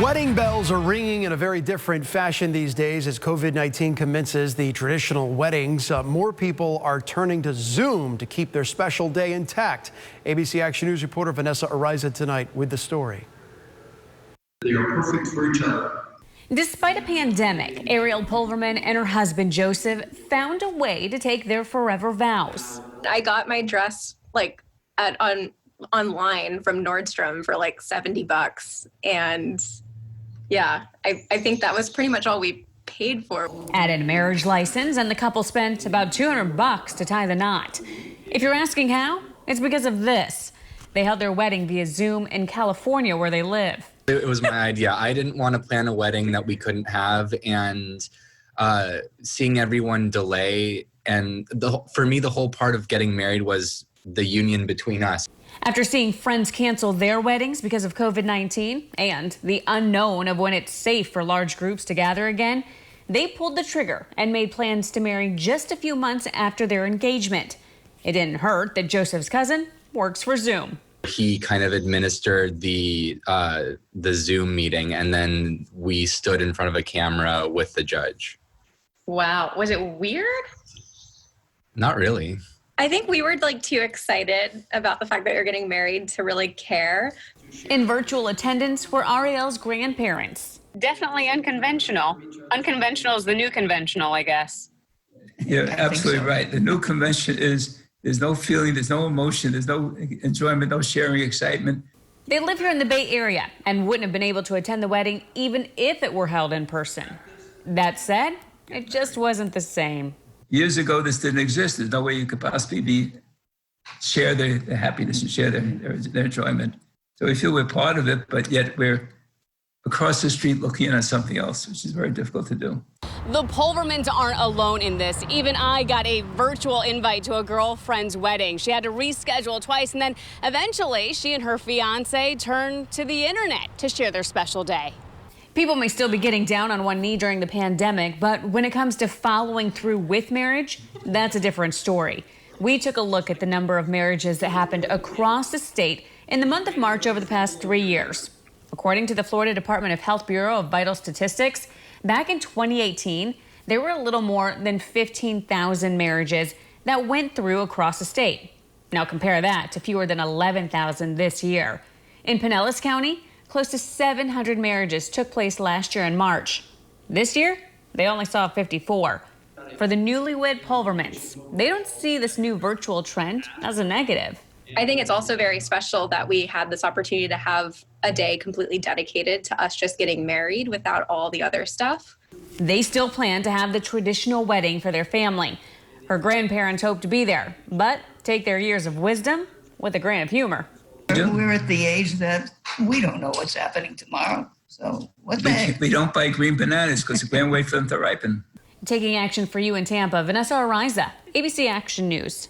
Wedding bells are ringing in a very different fashion these days as COVID-19 commences the traditional weddings. More people are turning to Zoom to keep their special day intact. ABC Action News reporter Vanessa Ariza tonight with the story. They are perfect for each other. Despite a pandemic, Ariel Pulverman and her husband Joseph found a way to take their forever vows. I got my dress online from Nordstrom for like $70, and yeah, I think that was pretty much all we paid for. Added a marriage license, and the couple spent about $200 to tie the knot. If you're asking how, it's because of this. They held their wedding via Zoom in California, where they live. It was my idea. I didn't want to plan a wedding that we couldn't have, and seeing everyone delay. And for me, the whole part of getting married was the union between us. After seeing friends cancel their weddings because of COVID-19 and the unknown of when it's safe for large groups to gather again, they pulled the trigger and made plans to marry just a few months after their engagement. It didn't hurt that Joseph's cousin works for Zoom. He kind of administered the Zoom meeting, and then we stood in front of a camera with the judge. Wow. Was it weird? Not really. I think we were like too excited about the fact that you're getting married to really care. In virtual attendance were Ariel's grandparents. Definitely unconventional. Unconventional is the new conventional, I guess. You're absolutely right. The new convention is there's no feeling, there's no emotion, there's no enjoyment, no sharing excitement. They live here in the Bay Area and wouldn't have been able to attend the wedding even if it were held in person. That said, it just wasn't the same. Years ago, this didn't exist. There's no way you could possibly share their happiness and share their enjoyment. So we feel we're part of it, but yet we're across the street looking in on something else, which is very difficult to do. The Pulvermans aren't alone in this. Even I got a virtual invite to a girlfriend's wedding. She had to reschedule twice, and then eventually she and her fiance turned to the internet to share their special day. People may still be getting down on one knee during the pandemic, but when it comes to following through with marriage, that's a different story. We took a look at the number of marriages that happened across the state in the month of March over the past 3 years. According to the Florida Department of Health Bureau of Vital Statistics, back in 2018, there were a little more than 15,000 marriages that went through across the state. Now compare that to fewer than 11,000 this year. In Pinellas County, close to 700 marriages took place last year in March. This year, they only saw 54. For the newlywed Pulvermans, they don't see this new virtual trend as a negative. I think it's also very special that we had this opportunity to have a day completely dedicated to us just getting married without all the other stuff. They still plan to have the traditional wedding for their family. Her grandparents hope to be there, but take their years of wisdom with a grain of humor. We're at the age that we don't know what's happening tomorrow. So what the heck? We don't buy green bananas because we can't wait for them to ripen. Taking action for you in Tampa, Vanessa Ariza, ABC Action News.